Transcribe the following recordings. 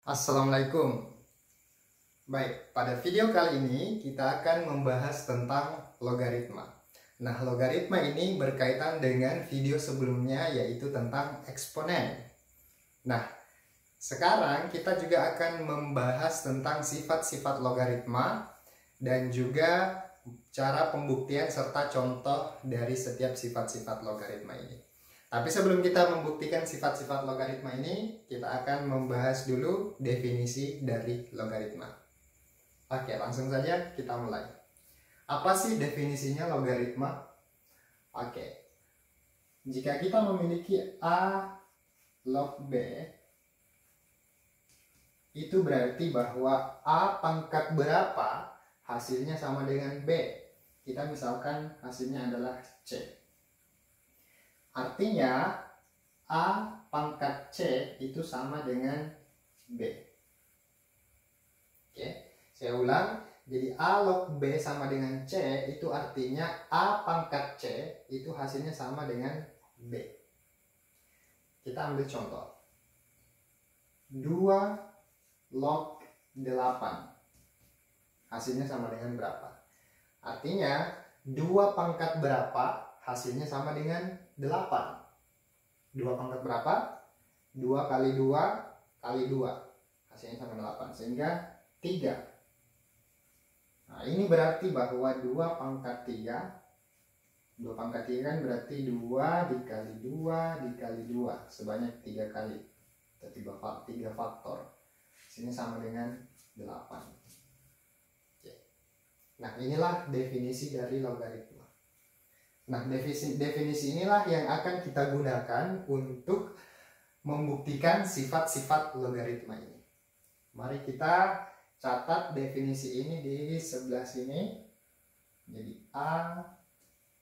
Assalamualaikum. Baik, pada video kali ini kita akan membahas tentang logaritma. Nah, logaritma ini berkaitan dengan video sebelumnya, yaitu tentang eksponen. Nah, sekarang kita juga akan membahas tentang sifat-sifat logaritma dan juga cara pembuktian serta contoh dari setiap sifat-sifat logaritma ini. Tapi sebelum kita membuktikan sifat-sifat logaritma ini, kita akan membahas dulu definisi dari logaritma. Oke, langsung saja kita mulai. Apa sih definisinya logaritma? Oke, jika kita memiliki A log B, itu berarti bahwa A pangkat berapa hasilnya sama dengan B. Kita misalkan hasilnya adalah C. Artinya A pangkat C itu sama dengan B. Oke, saya ulang. Jadi A log B sama dengan C itu artinya A pangkat C itu hasilnya sama dengan B. Kita ambil contoh. 2 log 8 hasilnya sama dengan berapa? Artinya 2 pangkat berapa hasilnya sama dengan 8. 2 pangkat berapa? 2 kali 2 kali 2. Hasilnya sama 8. Sehingga 3. Nah, ini berarti bahwa 2 pangkat 3. 2 pangkat 3 kan berarti 2 dikali 2 dikali 2. Sebanyak 3 kali. Atau 3 faktor. Hasilnya sama dengan 8. Oke. Nah, inilah definisi dari logaritma. Nah, definisi inilah yang akan kita gunakan untuk membuktikan sifat-sifat logaritma ini. Mari kita catat definisi ini di sebelah sini. Jadi A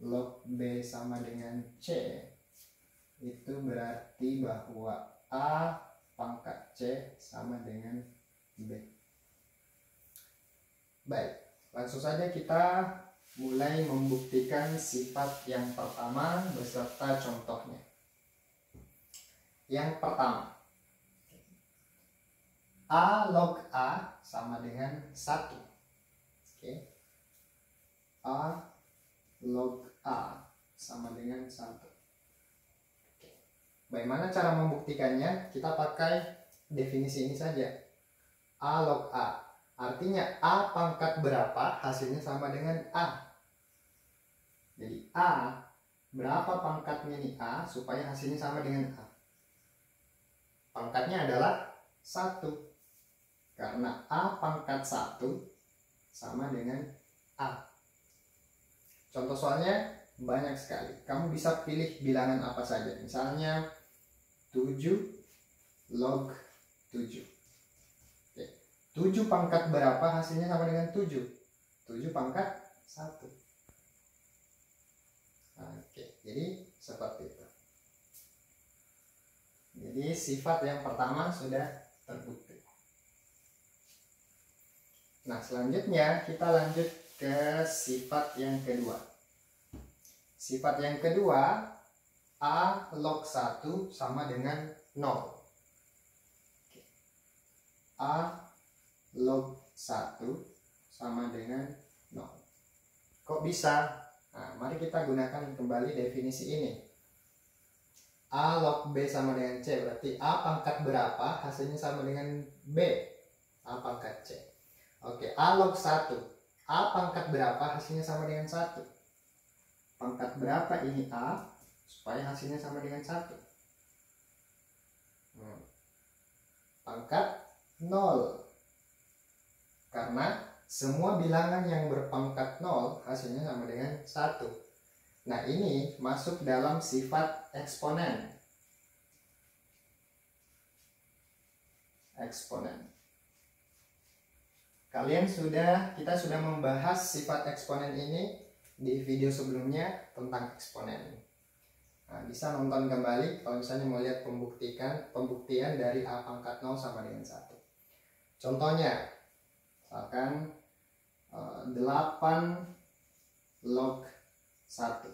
log B sama dengan C. Itu berarti bahwa A pangkat C sama dengan B. Baik, langsung saja kita mulai membuktikan sifat yang pertama beserta contohnya. Yang pertama, A log A sama dengan 1. Oke. A log A sama dengan 1. Oke. Bagaimana cara membuktikannya? Kita pakai definisi ini saja. A log A. Artinya A pangkat berapa hasilnya sama dengan A. Jadi A, berapa pangkatnya nih A supaya hasilnya sama dengan A? Pangkatnya adalah 1. Karena A pangkat 1 sama dengan A. Contoh soalnya banyak sekali. Kamu bisa pilih bilangan apa saja. Misalnya 7 log 7. 7 pangkat berapa hasilnya sama dengan 7? 7 pangkat 1. Oke, jadi seperti itu. Jadi sifat yang pertama sudah terbukti. Nah, selanjutnya kita lanjut ke sifat yang kedua. Sifat yang kedua, A log 1 sama dengan 0. A log 1 sama dengan 0. Kok bisa? Nah, mari kita gunakan kembali definisi ini. A log B sama dengan C, berarti A pangkat berapa hasilnya sama dengan B. A pangkat C. Oke, A log 1. A pangkat berapa hasilnya sama dengan 1. Pangkat berapa ini A supaya hasilnya sama dengan 1? Pangkat 0. Karena semua bilangan yang berpangkat 0 hasilnya sama dengan 1. Nah, ini masuk dalam sifat eksponen. Eksponen. Kita sudah membahas sifat eksponen ini di video sebelumnya tentang eksponen. Nah, bisa nonton kembali kalau misalnya mau lihat pembuktian dari A pangkat 0 sama dengan 1. Contohnya, misalkan 8 log 1.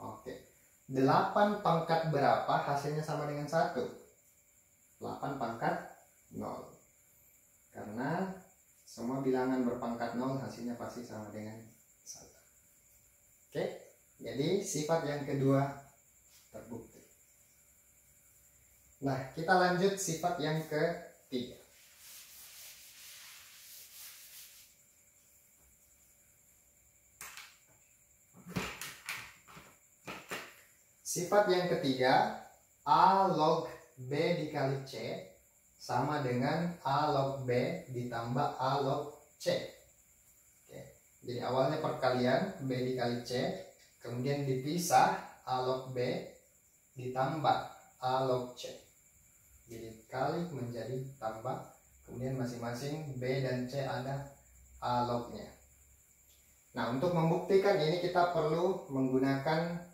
Oke. 8 pangkat berapa hasilnya sama dengan 1? 8 pangkat 0. Karena semua bilangan berpangkat 0 hasilnya pasti sama dengan 1. Oke, jadi sifat yang kedua terbukti. Nah, kita lanjut sifat yang ketiga. Sifat yang ketiga, A log B dikali C sama dengan A log B ditambah A log C. Oke. Jadi awalnya perkalian B dikali C, kemudian dipisah A log B ditambah A log C. Jadi kali menjadi tambah, kemudian masing-masing B dan C ada A lognya. Nah, untuk membuktikan ini kita perlu menggunakan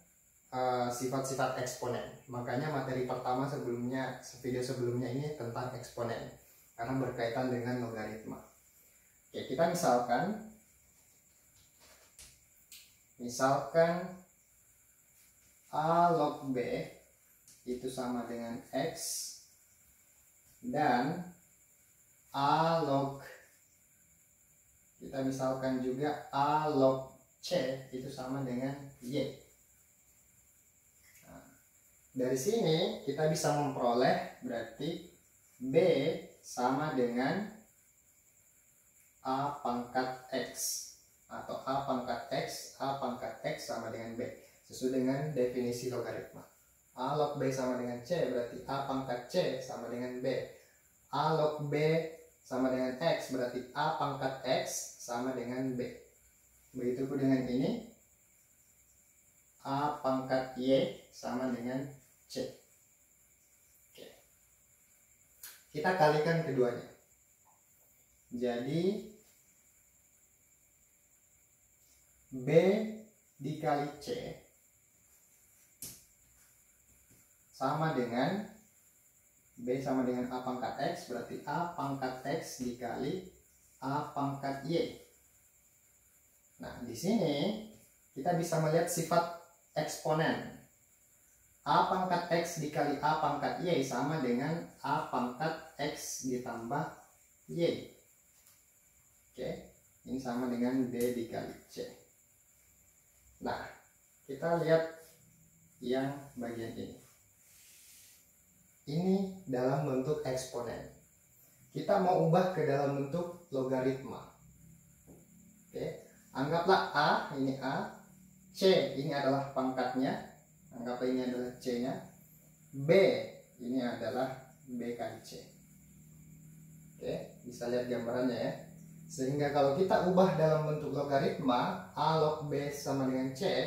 sifat-sifat eksponen. Makanya materi pertama sebelumnya, video sebelumnya ini tentang eksponen karena berkaitan dengan logaritma. Oke, kita misalkan A log B itu sama dengan X dan A log, kita misalkan juga A log C itu sama dengan Y. Dari sini kita bisa memperoleh berarti B sama dengan A pangkat X, atau A pangkat X sama dengan B sesuai dengan definisi logaritma. A log B sama dengan C berarti A pangkat C sama dengan B. A log B sama dengan X berarti A pangkat X sama dengan B. Begitu pun dengan ini, A pangkat Y sama dengan C. Oke. Kita kalikan keduanya. Jadi B dikali C sama dengan B sama dengan A pangkat X berarti A pangkat X dikali A pangkat Y. Nah, di sini kita bisa melihat sifat eksponen. A pangkat X dikali A pangkat Y sama dengan A pangkat X ditambah Y. Oke, ini sama dengan B dikali C. Nah, kita lihat yang bagian ini. Ini dalam bentuk eksponen. Kita mau ubah ke dalam bentuk logaritma. Oke, anggaplah A, ini A, C ini adalah pangkatnya. Anggap ini adalah C-nya. B ini adalah B kali C. Oke, bisa lihat gambarannya ya. Sehingga kalau kita ubah dalam bentuk logaritma, A log B sama dengan C,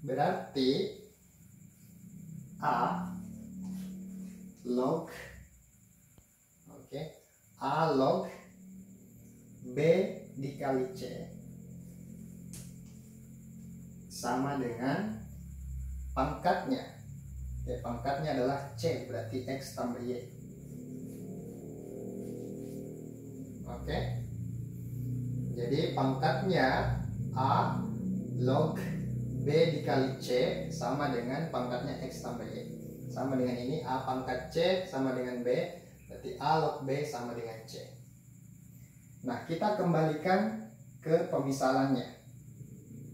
berarti A log A log B dikali C sama dengan pangkatnya. Pangkatnya adalah C, berarti X tambah Y. Oke. Jadi pangkatnya A log B dikali C sama dengan pangkatnya X tambah Y. Sama dengan ini, A pangkat C sama dengan B, berarti A log B sama dengan C. Nah, kita kembalikan ke pemisalannya.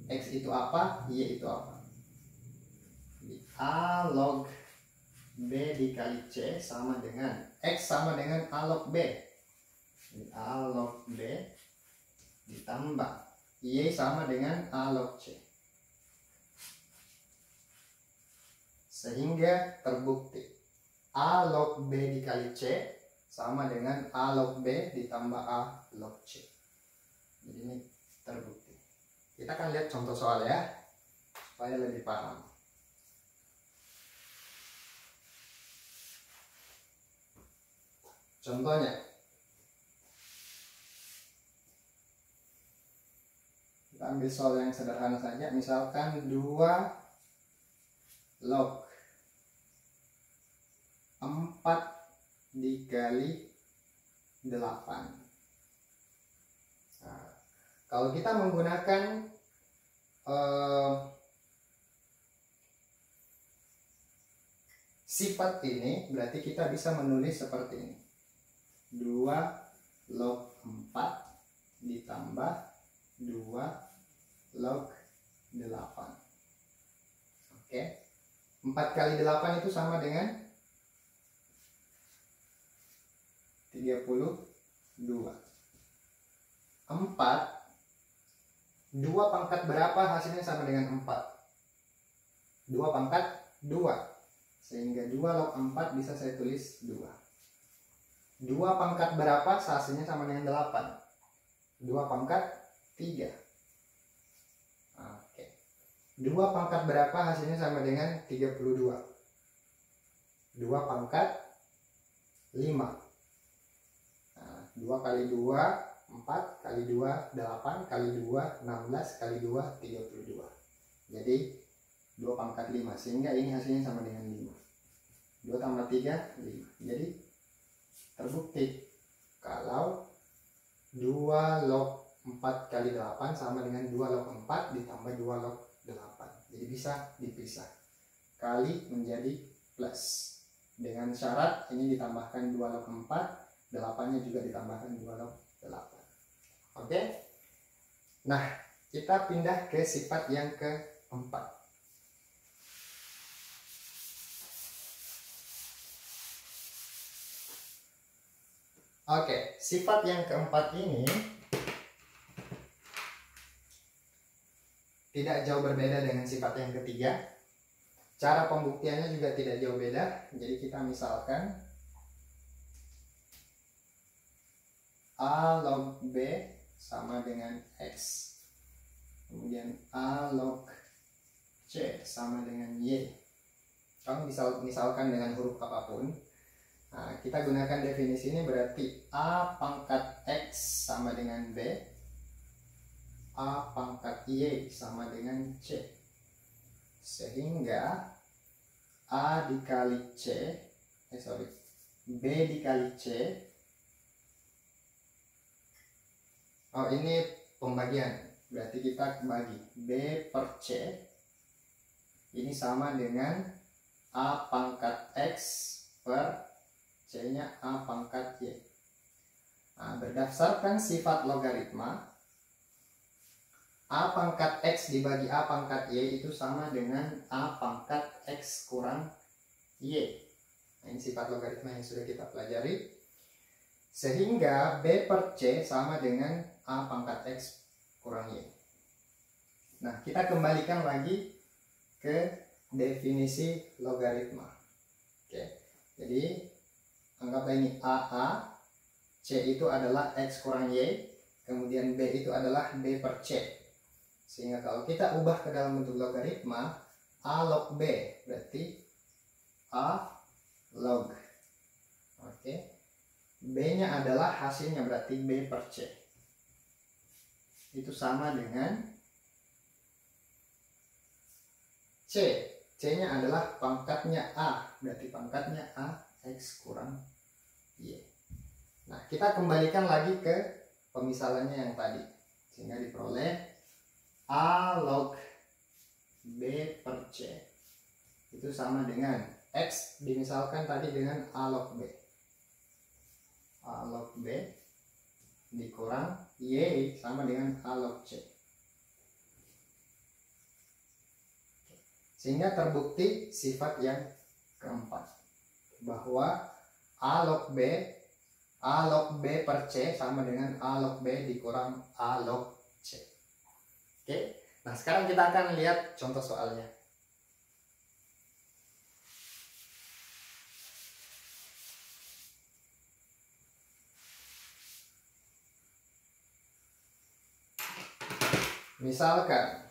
X itu apa, Y itu apa. A log B dikali C sama dengan X sama dengan A log B. A log B ditambah Y sama dengan A log C. Sehingga terbukti A log B dikali C sama dengan A log B ditambah A log C. Jadi ini terbukti. Kita akan lihat contoh soal ya, supaya lebih paham. Contohnya, kita ambil soal yang sederhana saja. Misalkan 2 log 4 dikali 8. Nah, kalau kita menggunakan sifat ini, berarti kita bisa menulis seperti ini. 2 log 4 ditambah 2 log 8. Oke. 4 kali 8 itu sama dengan 32. 4, 2 pangkat berapa hasilnya sama dengan 4? 2 pangkat 2. Sehingga 2 log 4 bisa saya tulis 2. 2 pangkat berapa hasilnya sama dengan 8? 2 pangkat 3. Oke. 2 pangkat berapa hasilnya sama dengan 32? 2 pangkat 5. Nah, 2 kali 2 4 kali 2 8 kali 2 16 kali 2 32. Jadi 2 pangkat 5, sehingga ini hasilnya sama dengan 5. 2 tambah 3 5. Jadi terbukti kalau 2 log 4 kali 8 sama dengan 2 log 4 ditambah 2 log 8. Jadi bisa dipisah. Kali menjadi plus. Dengan syarat ini ditambahkan 2 log 4, 8-nya juga ditambahkan 2 log 8. Oke. Nah, kita pindah ke sifat yang keempat. Oke, sifat yang keempat ini tidak jauh berbeda dengan sifat yang ketiga. Cara pembuktiannya juga tidak jauh beda. Jadi kita misalkan A log B sama dengan X. Kemudian A log C sama dengan Y. Kalau misalkan dengan huruf apapun, nah, kita gunakan definisi ini, berarti A pangkat X sama dengan B, A pangkat Y sama dengan C. Sehingga A dikali C, B dikali C. Oh, ini pembagian, berarti kita bagi B per C ini sama dengan A pangkat X per C nya A pangkat Y. Nah, berdasarkan sifat logaritma, A pangkat X dibagi A pangkat Y itu sama dengan A pangkat X kurang Y. Nah, ini sifat logaritma yang sudah kita pelajari. Sehingga B per C sama dengan A pangkat X kurang Y. Nah, kita kembalikan lagi ke definisi logaritma. Oke, jadi anggaplah ini AA, C itu adalah X kurang Y, kemudian B itu adalah B per C. Sehingga kalau kita ubah ke dalam bentuk logaritma, A log B berarti A log. Oke. B-nya adalah hasilnya, berarti B per C. Itu sama dengan C. C-nya adalah pangkatnya A, berarti pangkatnya A X kurang Y. Nah, kita kembalikan lagi ke pemisalannya yang tadi. Sehingga diperoleh A log B per C itu sama dengan X dimisalkan tadi dengan A log B. A log B dikurang Y sama dengan A log C. Sehingga terbukti sifat yang keempat, bahwa A log B per C sama dengan A log B dikurang A log C. Oke, nah sekarang kita akan lihat contoh soalnya. Misalkan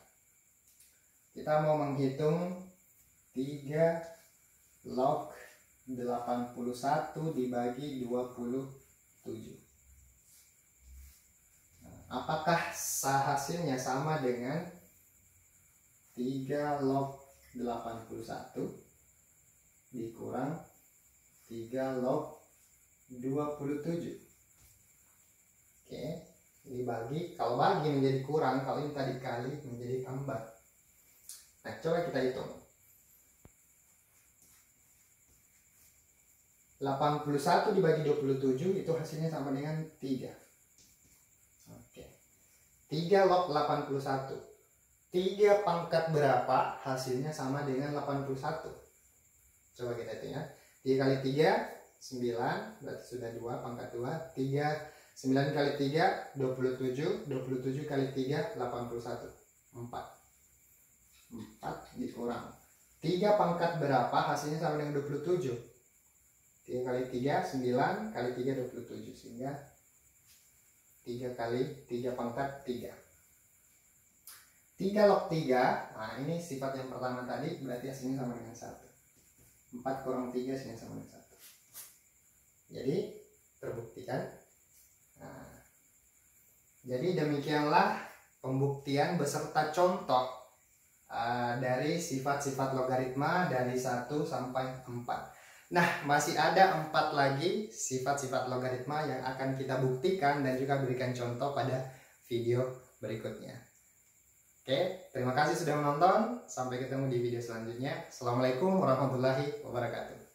kita mau menghitung 3 log 81 dibagi 27. Nah, apakah hasilnya sama dengan 3 log 81 dikurang 3 log 27? Oke, ini bagi, kalau bagi menjadi kurang, kalau ini tadi kali menjadi tambah. Nah, coba kita hitung. 81 dibagi 27 itu hasilnya sama dengan 3. Oke. 3 log 81. 3 pangkat berapa hasilnya sama dengan 81? Coba kita hitung ya. 3 kali 3 9, berarti sudah 2 pangkat 2. 9 kali 3 27. 27 kali 3 81. 4 dikurang 3 pangkat berapa hasilnya sama dengan 27? 3 kali 3 9 kali 3 27, sehingga 3 kali 3 pangkat 3. 3 log 3. Nah ini sifat yang pertama tadi, berarti hasilnya sama dengan 1. 4 kurang 3 hasilnya sama dengan 1. Jadi terbuktikan. Nah, jadi demikianlah pembuktian beserta contoh dari sifat-sifat logaritma dari 1 sampai 4. Nah, masih ada 4 lagi sifat-sifat logaritma yang akan kita buktikan dan juga berikan contoh pada video berikutnya. Oke, terima kasih sudah menonton. Sampai ketemu di video selanjutnya. Assalamualaikum warahmatullahi wabarakatuh.